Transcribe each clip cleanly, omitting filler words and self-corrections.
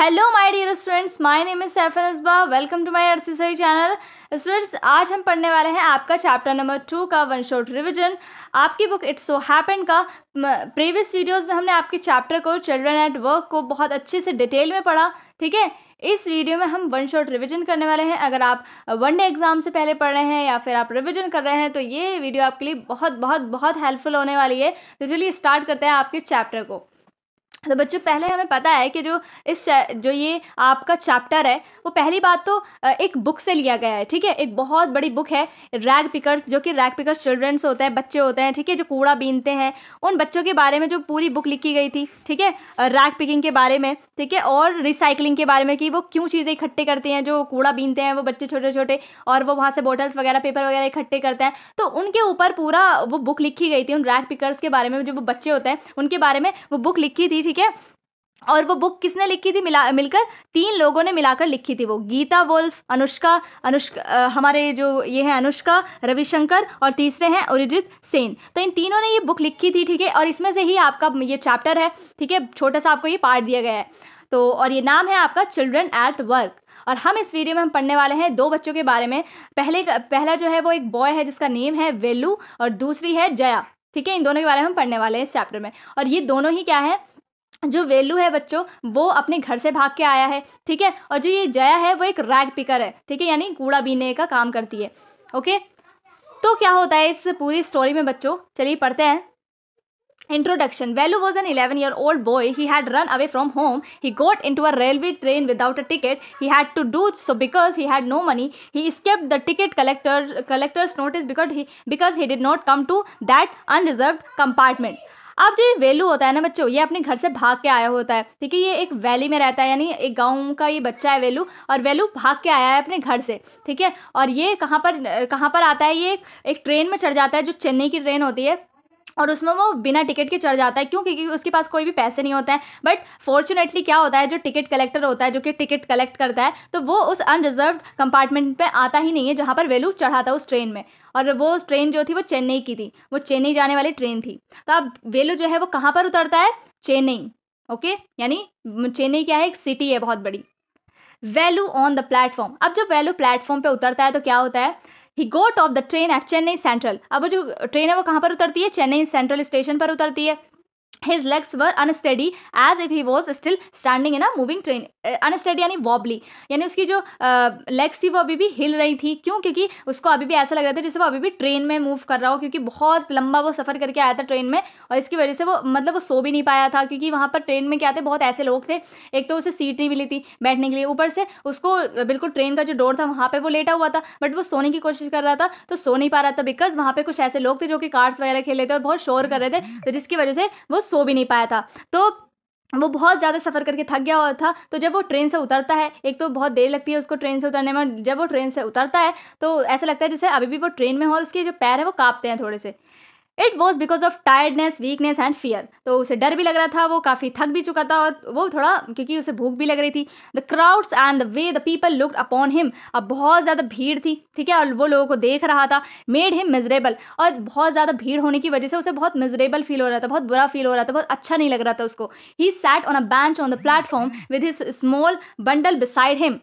Hello my dear students, my name is Saif Asba. Welcome to my अर्थिसरी channel. Students, आज हम पढ़ने वाले हैं आपका चैप्टर नंबर 2 का वन शॉट रिवीजन। आपकी बुक इट्स सो हैपेंड का प्रीवियस वीडियोस में हमने आपके चैप्टर को चिल्ड्रन एट वर्क को बहुत अच्छे से डिटेल में पढ़ा। ठीक है, इस वीडियो में हम वन शॉट रिवीजन करने वाले हैं। अगर आप वन डे एग्जाम से पहले पढ़ रहे हैं या फिर आप रिवीजन कर रहे हैं तो ये वीडियो आपके लिए बहुत बहुत बहुत हेल्पफुल होने वाली है। तो चलिए स्टार्ट करते हैं आपके चैप्टर को। तो बच्चों, पहले हमें पता है कि जो ये आपका चैप्टर है वो पहली बात तो एक बुक से लिया गया है। ठीक है, एक बहुत बड़ी बुक है रैग पिकर्स, जो कि रैग पिकर्स चिल्ड्रंस होते हैं, बच्चे होते हैं। ठीक है, जो कूड़ा बीनते हैं, उन बच्चों के बारे में जो पूरी बुक लिखी गई थी। ठीक है, रैग पिकिंग के बारे में, ठीक है, और रिसाइकलिंग के बारे में कि वो क्यों चीज़ें इकट्ठे करते हैं। जो कूड़ा बीनते हैं वो बच्चे छोटे छोटे, और वो वहाँ से बॉटल्स वगैरह, पेपर वगैरह इकट्ठे करते हैं। तो उनके ऊपर पूरा वो बुक लिखी गई थी। उन रैग पिकर्स के बारे में, जो वो बच्चे होते हैं उनके बारे में वो बुक लिखी थी। ठीक है, और वो बुक किसने लिखी थी? मिलकर 3 लोगों ने मिलाकर लिखी थी। वो गीता वुल्फ, अनुष्का हमारे जो ये है अनुष्का रविशंकर, और तीसरे हैं अरिजीत सेन। तो इन तीनों ने ये बुक लिखी थी। ठीक है, और इसमें से ही आपका ये चैप्टर है। ठीक है, छोटा सा आपको ये पार्ट दिया गया है। तो और ये नाम है आपका चिल्ड्रन एट वर्क। और हम इस वीडियो में हम पढ़ने वाले हैं 2 बच्चों के बारे में। पहला जो है वो एक बॉय है जिसका नेम है वेलू, और दूसरी है जया। ठीक है, इन दोनों के बारे में हम पढ़ने वाले हैं इस चैप्टर में। और ये दोनों ही क्या है, जो वेलू है बच्चों वो अपने घर से भाग के आया है। ठीक है, और जो ये जया है वो एक रैग पिकर है। ठीक है, यानी कूड़ा बीनने का काम करती है। ओके, तो क्या होता है इस पूरी स्टोरी में बच्चों, चलिए पढ़ते हैं। Introduction. Velu was an 11-year-old boy. He had run away from home. He got into a railway train without a ticket. He had to do so because he had no money. He escaped the ticket collector's notice because he did not come to that unreserved compartment. अब जो ये वेलू होता है ना बच्चों, ये अपने घर से भाग के आया होता है। ठीक है, ये एक वैली में रहता है, यानी एक गांव का ये बच्चा है वेलू, और वेलू भाग के आया है अपने घर से। ठीक है, और ये कहाँ पर आता है, ये एक ट्रेन में चढ़ जाता है जो चेन्नई की ट्रेन होती है, और उसमें वो बिना टिकट के चढ़ जाता है। क्यों? क्योंकि उसके पास कोई भी पैसे नहीं होते हैं। बट फॉर्चुनेटली क्या होता है, जो टिकट कलेक्टर होता है, जो कि टिकट कलेक्ट करता है, तो वो उस अनरिजर्व्ड कंपार्टमेंट पे आता ही नहीं है जहाँ पर वेलू चढ़ा था उस ट्रेन में। और वो ट्रेन जो थी वो चेन्नई की थी, वो चेन्नई जाने वाली ट्रेन थी। तो अब वेलू जो है वो कहाँ पर उतरता है? चेन्नई। ओके, यानी चेन्नई क्या है, एक सिटी है बहुत बड़ी। वेलू ऑन द प्लेटफॉर्म। अब जब वेलू प्लेटफॉर्म पे उतरता है तो क्या होता है, he got off the train at Chennai Central. अब वो जो ट्रेन है वो कहाँ पर उतरती है? चेन्नई सेंट्रल स्टेशन पर उतरती है। His legs were unsteady as if he was still standing in a moving train. Unsteady यानी wobbly, यानी उसकी जो लेग्स थी वो अभी भी हिल रही थी। क्यों? क्योंकि उसको अभी भी ऐसा लग रहा था जैसे वो अभी भी ट्रेन में मूव कर रहा हो, क्योंकि बहुत लंबा वो सफ़र करके आया था ट्रेन में। और इसकी वजह से वो सो भी नहीं पाया था, क्योंकि वहाँ पर ट्रेन में क्या थे, बहुत ऐसे लोग थे। एक तो उसे सीट नहीं मिली थी बैठने के लिए, ऊपर से उसको बिल्कुल ट्रेन का जो डोर था वहाँ पर वो लेटा हुआ था, बट वो सोने की कोशिश कर रहा था तो सो नहीं पा रहा था, बिकॉज वहाँ पर कुछ ऐसे लोग थे जो कि कार्ड्स वगैरह खेल रहे थे और बहुत शोर कर रहे थे, तो जिसकी वजह से वो सो भी नहीं पाया था। तो वो बहुत ज़्यादा सफ़र करके थक गया हुआ था। तो जब वो ट्रेन से उतरता है, एक तो बहुत देर लगती है उसको ट्रेन से उतरने में, जब वो ट्रेन से उतरता है तो ऐसा लगता है जैसे अभी भी वो ट्रेन में हो और उसके जो पैर है वो कांपते हैं थोड़े से। It was because of tiredness, weakness and fear. तो उसे डर भी लग रहा था, वो काफ़ी थक भी चुका था, और वो थोड़ा क्योंकि उसे भूख भी लग रही थी। The crowds and the way the people looked upon him. अब बहुत ज़्यादा भीड़ थी। ठीक है, और वो लोगों को देख रहा था। Made him miserable. और बहुत ज़्यादा भीड़ होने की वजह से उसे बहुत मिजरेबल फील हो रहा था, बहुत बुरा फील हो रहा था, बहुत अच्छा नहीं लग रहा था उसको। He sat on a bench on the platform with his small bundle beside him.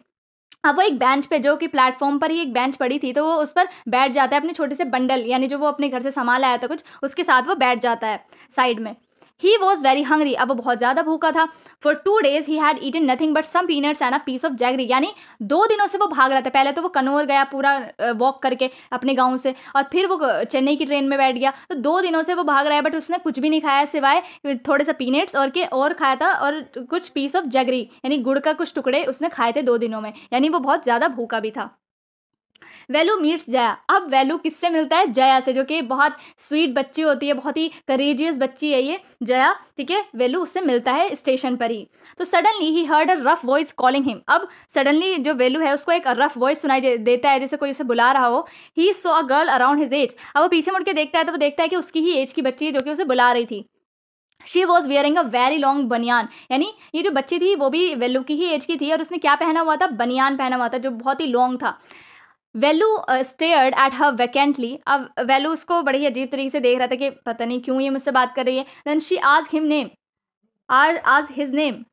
अब वो एक बेंच पे, जो कि प्लेटफॉर्म पर ही एक बेंच पड़ी थी, तो वो उस पर बैठ जाता है अपने छोटे से बंडल, यानी जो वो अपने घर से सामान लाया था कुछ, उसके साथ वो बैठ जाता है साइड में। He was very hungry. अब वो बहुत ज़्यादा भूखा था। For 2 days he had eaten nothing but some peanuts and a piece of jaggery. यानी 2 दिनों से वो भाग रहा था। पहले तो वो कन्नौर गया पूरा वॉक करके अपने गांव से, और फिर वो चेन्नई की ट्रेन में बैठ गया। तो 2 दिनों से वो भाग रहा है, बट उसने कुछ भी नहीं खाया सिवाय थोड़े से पीनट्स और खाया था, और कुछ पीस ऑफ जैगरी यानी गुड़ का कुछ टुकड़े उसने खाए थे 2 दिनों में, यानी वो बहुत ज़्यादा भूखा भी था। वेलू मीट्स जया। अब वेलू किससे मिलता है? जया से, जो कि बहुत स्वीट बच्ची होती है, बहुत ही करेजियस बच्ची है ये जया। ठीक है, वेलू उससे मिलता है स्टेशन पर ही। तो suddenly he heard a rough voice calling him. अब सडनली जो वेलू है उसको एक रफ वॉइस सुनाई देता है, जैसे कोई उसे बुला रहा हो। He saw a girl around his age. अब वो पीछे मुड़ के देखता है तो वो देखता है कि उसकी ही एज की बच्ची है जो कि उसे बुला रही थी। She was wearing a very long बनियान। यानी ये जो बच्ची थी वो भी वेलू की ही एज की थी, और उसने क्या पहना हुआ था? बनियान पहना हुआ था, जो बहुत ही लॉन्ग था। वेलू स्टेयर्ड एट हर वैकेंटली। अब वेलू उसको बड़ी अजीब तरीके से देख रहा था कि पता नहीं क्यों ये मुझसे बात कर रही है। देन शी आज हिम नेम, आज हिज नेम।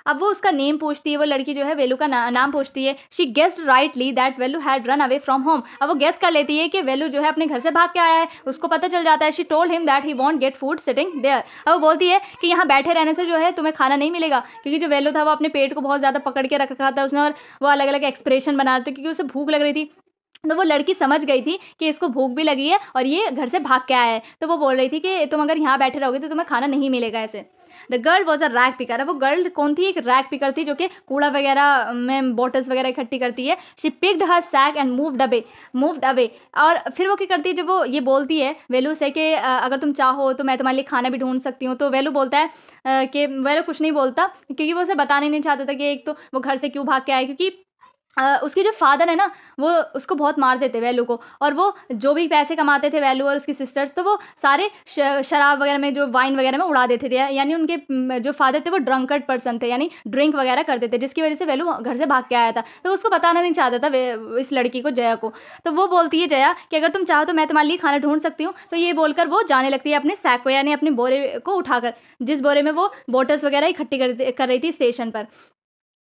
अब वो उसका नेम पूछती है, वो लड़की जो है वेलू का नाम पूछती है। She guessed rightly that Velu had run away from home. अब वो गेस कर लेती है कि वेलू जो है अपने घर से भाग के आया है, उसको पता चल जाता है। She told him that he won't get food sitting there. अब वो बोलती है कि यहाँ बैठे रहने से जो है तुम्हें खाना नहीं मिलेगा, क्योंकि जो वेलू था वो अपने पेट को बहुत ज़्यादा पकड़ के रखा था उसने, और वो अलग अलग एक्सप्रेशन बना रहे थे क्योंकि उसे भूख लग रही थी। तो वो लड़की समझ गई थी कि इसको भूख भी लगी है और ये घर से भाग के आया है, तो वो बोल रही थी कि तुम अगर यहाँ बैठे रहोगे तो तुम्हें खाना नहीं मिलेगा ऐसे। The girl was a rag picker. अब वो गर्ल कौन थी? एक रैग पिकर थी जो कि कूड़ा वगैरह में बॉटल्स वगैरह इकट्ठी करती है। She picked her sack and moved away. और फिर वो क्या करती है, जब वो ये बोलती है वेलू से कि अगर तुम चाहो तो मैं तुम्हारे लिए खाना भी ढूंढ सकती हूँ, तो वेलू बोलता है कि वेलू कुछ नहीं बोलता, क्योंकि वो उसे बताने नहीं चाहता था कि एक तो वो घर से क्यों भाग के आए, क्योंकि उसके जो फादर है ना वो उसको बहुत मारते थे वेलू को, और वो जो भी पैसे कमाते थे वेलू और उसकी सिस्टर्स, तो वो सारे शराब वगैरह में, जो वाइन वगैरह में उड़ा देते थे। यानी उनके जो फादर थे वो ड्रंकर्ड पर्सन थे, यानी ड्रिंक वगैरह करते थे, जिसकी वजह से वेलू घर से भाग के आया था। तो उसको बताना नहीं चाहता था इस लड़की को, जया को। तो वो बोलती है जया कि अगर तुम चाहो तो मैं तुम्हारे लिए खाना ढूंढ सकती हूँ। तो ये बोलकर वो जाने लगती है अपने सैक को, यानी अपने बोरे को उठाकर, जिस बोरे में वो बॉटल्स वगैरह इकट्ठी कर रही थी स्टेशन पर।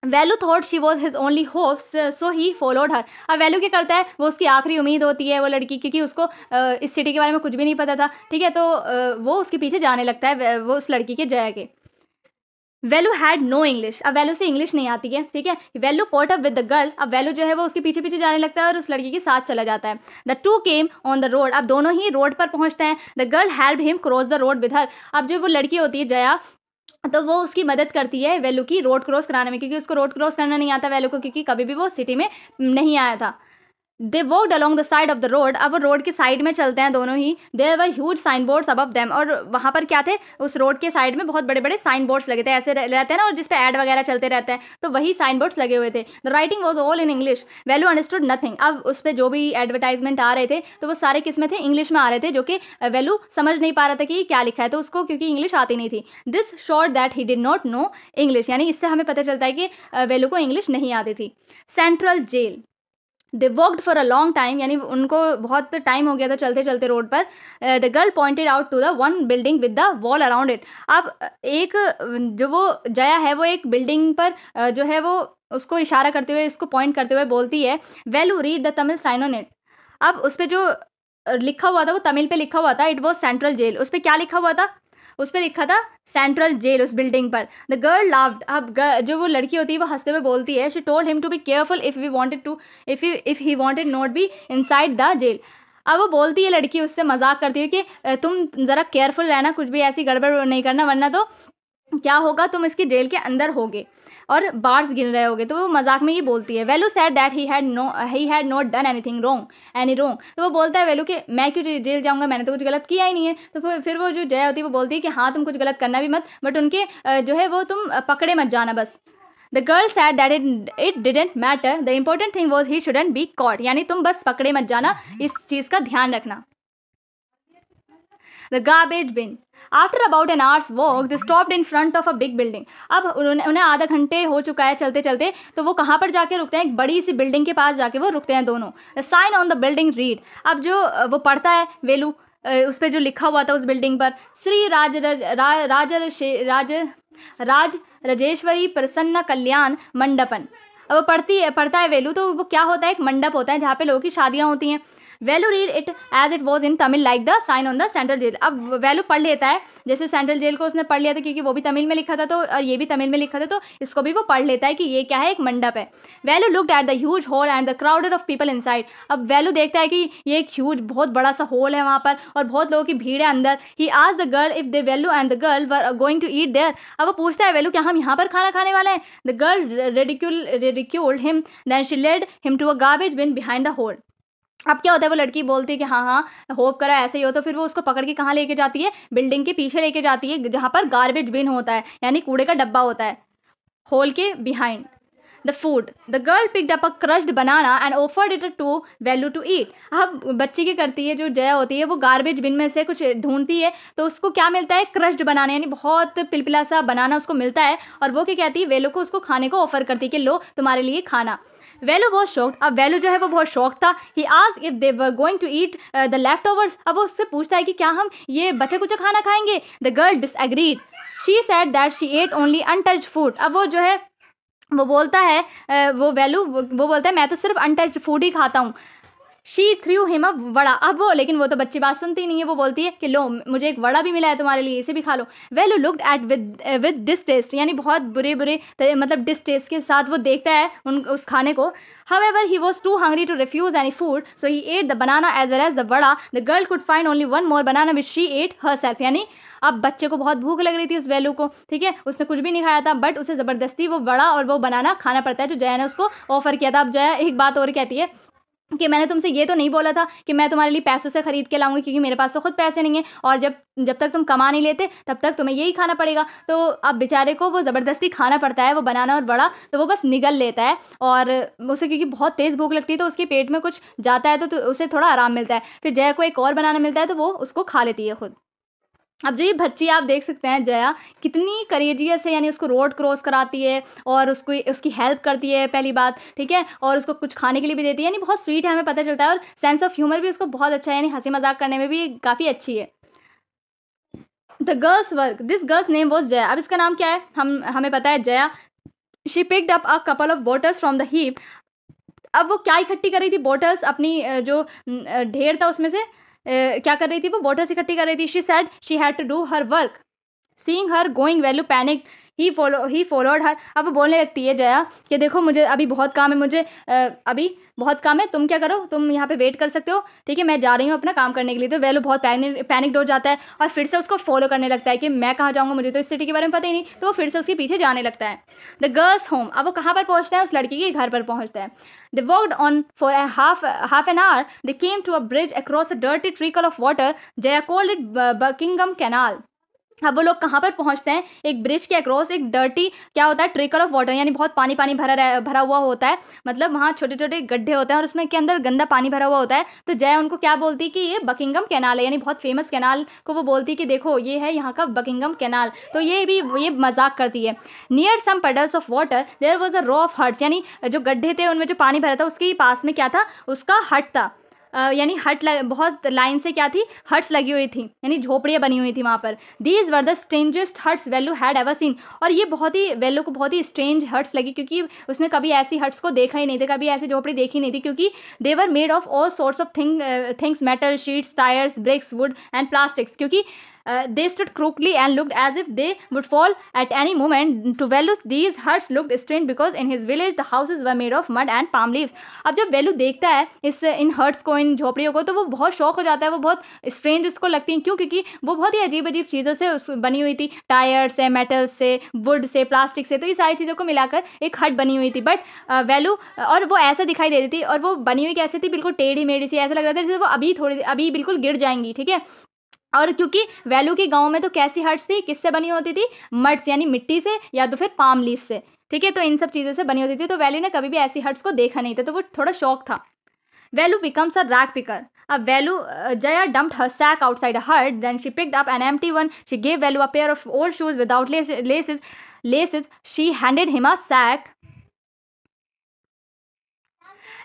Value thought she was his only hope, so he followed her. अब वैल्यू क्या करता है, वो उसकी आखिरी उम्मीद होती है वो लड़की, क्योंकि उसको इस सिटी के बारे में कुछ भी नहीं पता था, ठीक है। तो वो उसके पीछे जाने लगता है, वो उस लड़की के, जया के। Velu had no English. अब वैल्यू से इंग्लिश नहीं आती है, ठीक है। Velu caught up with the girl. अब वैल्यू जो है वो उसके पीछे पीछे जाने लगता है और उस लड़की के साथ चला जाता है। The two came on the road. अब दोनों ही रोड पर पहुंचते हैं। The girl help him cross the road with her. अब जो वो लड़की होती है जया, तो वो उसकी मदद करती है वेलू की रोड क्रॉस कराने में, क्योंकि उसको रोड क्रॉस करना नहीं आता वेलू को, क्योंकि कभी भी वो सिटी में नहीं आया था। They walked along the side of the road. अब वो रोड के साइड में चलते हैं दोनों ही। There were huge sign boards above them. और वहाँ पर क्या थे, उस रोड के साइड में बहुत बड़े बड़े साइन बोर्ड्स लगे थे, ऐसे रहते हैं ना, और जिसपे ऐड वगैरह चलते रहते हैं, तो वही साइन बोर्ड्स लगे हुए थे। The writing was all in English. Value understood nothing. अब उस पर जो भी एडवर्टाइजमेंट आ रहे थे तो वो सारे किस में थे, इंग्लिश में आ रहे थे, जो कि वैल्यू समझ नहीं पा रहा था कि क्या लिखा है, तो उसको क्योंकि इंग्लिश आती नहीं थी। This showed that he did not know English, यानी इससे हमें पता चलता है कि वैल्यू को इंग्लिश नहीं आती थी। Central jail. They worked for a long time, यानी उनको बहुत टाइम हो गया था चलते चलते रोड पर। The girl pointed out to the one building with the wall around it. अब एक जो वो जया है वो एक बिल्डिंग पर जो है वो उसको इशारा करते हुए, इसको पॉइंट करते हुए बोलती है, Velu read the Tamil sign on it. अब उस पर जो लिखा हुआ था वो तमिल पे लिखा हुआ था, इट वॉज सेंट्रल जेल। उस पर क्या लिखा हुआ था, उस पर लिखा था सेंट्रल जेल, उस बिल्डिंग पर। The girl लाव्ड। अब जो वो लड़की होती है वो हंसते हुए बोलती है, she told him to be careful if he wanted not be inside the jail. अब वो बोलती है लड़की उससे मजाक करती है कि तुम ज़रा केयरफुल रहना, कुछ भी ऐसी गड़बड़ नहीं करना, वरना तो क्या होगा, तुम इसकी जेल के अंदर होगे और बार्स गिन रहे होगे। तो वो मजाक में ही बोलती है। Value said that he had not done any wrong. तो वो बोलता है वैल्यू कि मैं क्यों जेल जाऊंगा, मैंने तो कुछ गलत किया ही नहीं है। तो फिर वो जो जया होती है वो बोलती है कि हाँ तुम कुछ गलत करना भी मत, बट उनके जो है वो तुम पकड़े मत जाना बस। The girl said that it didn't matter, the important thing was he shouldn't be caught, यानी तुम बस पकड़े मत जाना, इस चीज़ का ध्यान रखना। The garbage bin. After about an hours walk they stopped in front of a big building. अब उन्हें आधा घंटे हो चुका है चलते चलते, तो वो कहाँ पर जाके रुकते हैं, एक बड़ी सी बिल्डिंग के पास जाके वो रुकते हैं दोनों। The sign on the building read. अब जो वो पढ़ता है वेलू, उस पर जो लिखा हुआ था उस बिल्डिंग पर, श्री राज राजेश्वरी प्रसन्न कल्याण मंडपन। अब वो पढ़ता है वेलू, तो वो क्या होता है, एक मंडप होता है जहाँ पे लोगों की शादियाँ होती हैं। Velu read it as it was in Tamil like the sign on the central jail. अब वैल्यू पढ़ लेता है जैसे सेंट्रल जेल को उसने पढ़ लिया था, क्योंकि वो भी तमिल में लिखा था तो, और ये भी तमिल में लिखा था, तो इसको भी वो पढ़ लेता है कि ये क्या है, एक मंडप है। Value looked at the huge hall and the crowded of people inside. अब वैल्यू देखता है कि ये एक ह्यूज बहुत बड़ा सा हॉल है वहाँ पर, और बहुत लोगों की भीड़ है अंदर। He asked the girl if the Velu and the girl were going to eat there. अब वो पूछता है वैल्यू क्या हम यहाँ पर खाना खाने वाले हैं। The girl ridiculed him, then she led him to a garbage bin behind the hall. अब क्या होता है, वो लड़की बोलती है कि हाँ हाँ होप करा ऐसे ही हो, तो फिर वो उसको पकड़ के कहाँ लेके जाती है, बिल्डिंग के पीछे लेके जाती है, जहाँ पर गार्बेज बिन होता है, यानी कूड़े का डब्बा होता है, होल के behind. The food. The girl picked up a crushed banana and offered it to Velu to eat. अब बच्ची की करती है, जो जया होती है वो गार्बेज बिन में से कुछ ढूंढती है, तो उसको क्या मिलता है, क्रश्ड बनाना, यानी बहुत पिलपिला सा बनाना उसको मिलता है, और वो क्या कहती है, वेलो को उसको खाने को ऑफर करती है कि लो तुम्हारे लिए खाना। वैल्यू बहुत शॉक्ड। अब वैल्यू जो है वो बहुत शॉक था। He asked if they were going to eat the leftovers. अब वो उससे पूछता है कि क्या हम ये बचा कुचा खाना खाएंगे। The girl disagreed. She said that she ate only untouched food. अब वो जो है वो बोलता है वो बोलता है मैं तो सिर्फ अनटच्ड फूड ही खाता हूँ। She threw him a vada. अब वो, लेकिन वो तो बच्ची बात सुनती नहीं है, वो बोलती है कि लो मुझे एक वड़ा भी मिला है तुम्हारे लिए, इसे भी खा लो। वेलू लुक्ड एट विद डिसटेस्ट, यानी बहुत बुरे मतलब डिसटेस्ट के साथ वो देखता है उस खाने को। However, he was too hungry to refuse any food, so he ate the banana as well as the vada. The girl could find only one more banana which she ate herself. यानी अब बच्चे को बहुत भूख लग रही थी उस वेलू को, ठीक है, उसने कुछ भी नहीं खाया था, बट उसे ज़बरदस्ती वो वड़ा और वो बनाना खाना पड़ता है जो जया ने उसको ऑफर किया था। अब जया एक बात और कहती है कि मैंने तुमसे ये तो नहीं बोला था कि मैं तुम्हारे लिए पैसों से खरीद के लाऊंगी, क्योंकि मेरे पास तो खुद पैसे नहीं है, और जब तक तुम कमा नहीं लेते तब तक तुम्हें यही खाना पड़ेगा। तो अब बेचारे को वो ज़बरदस्ती खाना पड़ता है वो बनाना और बड़ा, तो वो बस निगल लेता है, और उसे क्योंकि बहुत तेज़ भूख लगती है तो उसके पेट में कुछ जाता है तो उसे थोड़ा आराम मिलता है। फिर जया को एक और बनाना मिलता है तो वो उसको खा लेती है खुद। अब जो ये बच्ची आप देख सकते हैं जया कितनी करेजियस है, यानी उसको रोड क्रॉस कराती है और उसकी हेल्प करती है पहली बात, ठीक है, और उसको कुछ खाने के लिए भी देती है, यानी बहुत स्वीट है, हमें पता चलता है, और सेंस ऑफ ह्यूमर भी उसको बहुत अच्छा है, यानी हंसी मजाक करने में भी काफ़ी अच्छी है। The girls work, this girls name was Jaya. अब इसका नाम क्या है हमें पता है, Jaya. She picked up a couple of bottles from the heap. अब वो क्या इकट्ठी कर रही थी, बॉटल्स, अपनी जो ढेर था उसमें से क्या कर रही थी, वो बॉटल्स इकट्ठी कर रही थी। She said she had to do her work. Seeing her going Velu panic he followed her. अब वो बोलने लगती है जया कि देखो मुझे अभी बहुत काम है, मुझे अभी बहुत काम है, तुम क्या करो, तुम यहाँ पे वेट कर सकते हो, ठीक है, मैं जा रही हूँ अपना काम करने के लिए। तो वेलू बहुत पैनिक हो जाता है और फिर से उसको फॉलो करने लगता है कि मैं कहाँ जाऊँगा, मुझे तो इस सिटी के बारे में पता ही नहीं, तो वो फिर से उसके पीछे जाने लगता है। द गर्ल्स होम, अब वो कहाँ पर पहुँचता है, उस लड़की के घर पर पहुँचता है। They walked on for a half an hour. They came to a bridge across a dirty trickle of water. Jaya called it Buckingham Canal. अब वो लोग कहाँ पर पहुँचते हैं, एक ब्रिज के अक्रॉस एक डर्टी क्या होता है, ट्रिकल ऑफ वाटर, यानी बहुत पानी भरा हुआ होता है, मतलब वहाँ छोटे छोटे गड्ढे होते हैं और उसमें के अंदर गंदा पानी भरा हुआ होता है। तो जया उनको क्या बोलती है कि ये बकिंगम कैनाल है, यानी बहुत फेमस कैनाल को वो बोलती है कि देखो ये है यहाँ का बकिंगम कैनाल। तो ये मजाक करती है। Near some puddles of water there was a row of huts, यानी जो गड्ढे थे उनमें जो पानी भरा था उसके पास में क्या था, उसका हट था, यानी बहुत लाइन से क्या थी, हट्स लगी हुई थी, यानी झोपड़ियाँ बनी हुई थी वहाँ पर। These were the strangest huts Velu had ever seen. और ये वेलू को बहुत ही स्ट्रेंज हट्स लगी, क्योंकि उसने कभी ऐसी हट्स को देखा ही नहीं था, कभी ऐसी झोपड़ी देखी नहीं थी, क्योंकि they were made of all sorts of things, metal, sheets, tyres, bricks, wood and plastics. क्योंकि they stood crookedly and looked as if they would fall at any moment. To Velu, these huts looked strange because in his village the houses were made of mud and palm leaves. अब जब वेलू देखता है इन hertz को, इन झोपड़ियों को, तो वो बहुत शौक हो जाता है, वो बहुत स्ट्रेंज उसको लगती हैं। क्यों? क्योंकि वो बहुत ही अजीब अजीब चीज़ों से बनी हुई थी, टायर से, मेटल से, वुड से, प्लास्टिक से, तो ये सारी चीज़ों को मिलाकर एक हट बनी हुई थी। बट वेलू, और वो ऐसा दिखाई दे रही थी, और वो बनी हुई कैसे थी, बिल्कुल टेढ़ी मेढ़ी सी, ऐसा लग रहा था जैसे वो अभी बिल्कुल गिर जाएंगी, ठीक है। और क्योंकि वेलू के गांव में तो कैसी हट्स थी, किससे बनी होती थी, मड्स, यानी मिट्टी से या तो फिर पाम लीफ से, ठीक है, तो इन सब चीज़ों से बनी होती थी। तो वेलू ने कभी भी ऐसी हट्स को देखा नहीं था, तो वो थोड़ा शौक था। वेलू बिकम्स अ रैग पिकर। अब वेलू, Jaya dumped her sack outside a hut, then she picked up an empty one. She gave Velu a pair of old shoes without laces. She handed him a sack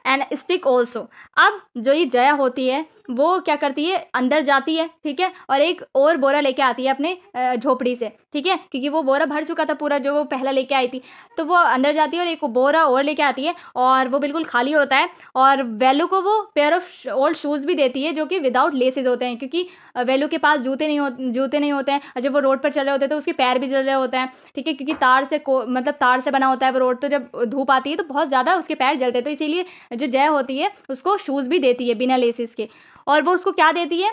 and stick also. अब जो ये जया होती है वो क्या करती है, अंदर जाती है, ठीक है, और एक और बोरा लेके आती है अपने झोपड़ी से, ठीक है, क्योंकि वो बोरा भर चुका था पूरा जो वो पहला लेके आई थी। तो वो अंदर जाती है और एक बोरा और लेके आती है, और वो बिल्कुल खाली होता है, और वेलू को वो पेयर ऑफ ओल्ड शूज़ भी देती है जो कि विदाउट लेसेस होते हैं, क्योंकि वेलू के पास जूते नहीं होते हैं, और जब वो रोड पर चल रहे होते हैं तो उसके पैर भी जल रहे होते हैं, ठीक है, क्योंकि तार से बना होता है वो रोड, तो जब धूप आती है तो बहुत ज़्यादा उसके पैर जलते हैं। तो इसीलिए जो जय होती है उसको शूज़ भी देती है बिना लेसेस के। और वो उसको क्या देती है,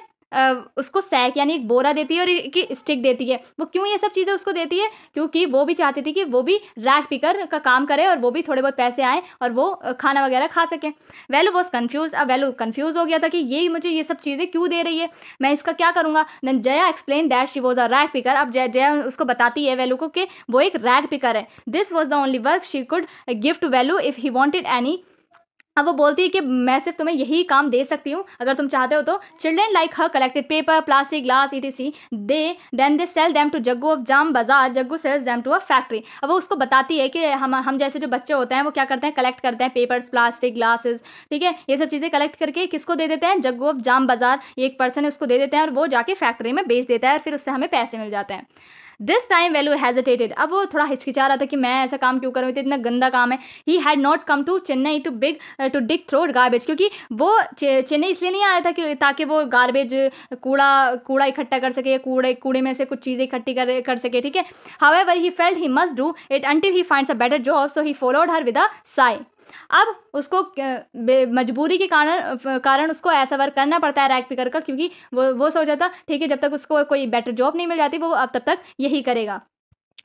उसको सैक यानी एक बोरा देती है और एक स्टिक देती है। वो क्यों ये सब चीज़ें उसको देती है, क्योंकि वो भी चाहती थी कि वो भी रैग पिकर का काम करे और वो भी थोड़े बहुत पैसे आए और वो खाना वगैरह खा सके। वेलू वॉज कन्फ्यूज। अब वेलू कन्फ्यूज हो गया था कि ये मुझे ये सब चीज़ें क्यों दे रही है, मैं इसका क्या करूँगा। Then Jaya explain that she was a rag picker. अब जया उसको बताती है वेलू को कि वो एक रैग पिकर है। This was the only work she could give to Velu if he wanted any. अब वो बोलती है कि मैं सिर्फ तुम्हें यही काम दे सकती हूँ अगर तुम चाहते हो तो। Children like her collected paper, plastic, glass, etc. They sell them to Jaggu of Jam Bazaar. Jaggu sells them to a factory. अब वो उसको बताती है कि हम जैसे जो बच्चे होते हैं वो क्या करते हैं, कलेक्ट करते हैं पेपर्स, प्लास्टिक, ग्लासेस, ठीक है, ये सब चीज़ें कलेक्ट करके किसको दे देते हैं, जग्गू ऑफ जाम बाजार, ये एक पर्सन है उसको दे देते हैं और वो जाके फैक्ट्री में बेच देता है और फिर उससे हमें पैसे मिल जाते हैं। दिस टाइम वेलू हेजिटेटेड, अब वो थोड़ा हिचकिचा रहा था कि मैं ऐसा काम क्यों करूँ, इतना गंदा काम है. He had not come to Chennai to dig throw garbage, क्योंकि वो चेन्नई इसलिए नहीं आया था कि ताकि वो गार्बेज कूड़ा इकट्ठा कर सके, कूड़े में से कुछ चीज़ें इकट्ठी कर सके. ठीक है. However he felt he must do it until he finds a better job, so he followed her with a Sai. अब उसको मजबूरी के कारण उसको ऐसा वर्क करना पड़ता है रैग पिकर का, क्योंकि वो सोचा था ठीक है जब तक उसको कोई बेटर जॉब नहीं मिल जाती वो अब तब तक यही करेगा.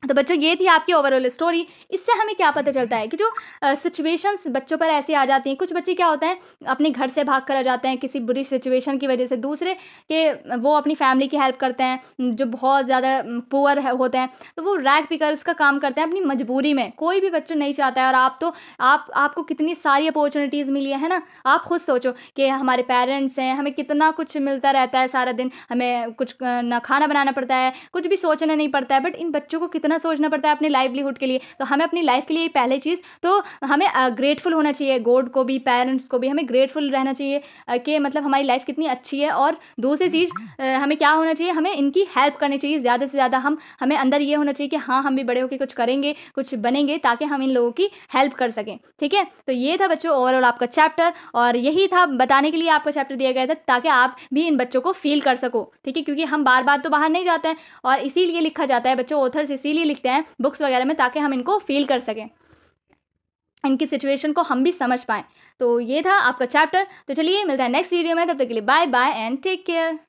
तो बच्चों ये थी आपकी ओवरऑल स्टोरी. इससे हमें क्या पता चलता है कि जो सिचुएशंस बच्चों पर ऐसे आ जाती हैं, कुछ बच्चे क्या होते हैं अपने घर से भाग कर आ जाते हैं किसी बुरी सिचुएशन की वजह से, दूसरे के वो अपनी फैमिली की हेल्प करते हैं जो बहुत ज़्यादा पुअर होते हैं, तो वो रैग पिकर्स का काम करते हैं अपनी मजबूरी में. कोई भी बच्चा नहीं चाहता है. और आप तो आपको कितनी सारी अपॉर्चुनिटीज़ मिली है ना. आप खुद सोचो कि हमारे पेरेंट्स हैं, हमें कितना कुछ मिलता रहता है सारा दिन, हमें कुछ ना खाना बनाना पड़ता है, कुछ भी सोचना नहीं पड़ता है, बट इन बच्चों को कितना सोचना पड़ता है अपनी लाइवलीहुड के लिए. तो हमें अपनी लाइफ के लिए पहले चीज़ तो हमें ग्रेटफुल होना चाहिए, गॉड को भी पेरेंट्स को भी हमें ग्रेटफुल रहना चाहिए कि मतलब हमारी लाइफ कितनी अच्छी है. और दूसरी चीज़ हमें क्या होना चाहिए, हमें इनकी हेल्प करनी चाहिए ज़्यादा से ज़्यादा. हमें अंदर ये होना चाहिए कि हाँ हम भी बड़े होकर कुछ करेंगे, कुछ बनेंगे, ताकि हम इन लोगों की हेल्प कर सकें. ठीक है. तो ये था बच्चों ओवरऑल आपका चैप्टर, और यही था बताने के लिए आपका चैप्टर दिया गया था ताकि आप भी इन बच्चों को फील कर सको. ठीक है. क्योंकि हम बार बार तो बाहर नहीं जाते हैं, और इसीलिए लिखा जाता है बच्चों, ऑथर्स इसीलिए लिखते हैं बुक्स वगैरह में ताकि हम इनको फील कर सकें, इनकी सिचुएशन को हम भी समझ पाएँ. तो ये था आपका चैप्टर. तो चलिए मिलता है नेक्स्ट वीडियो में, तब तक के लिए bye bye and take care.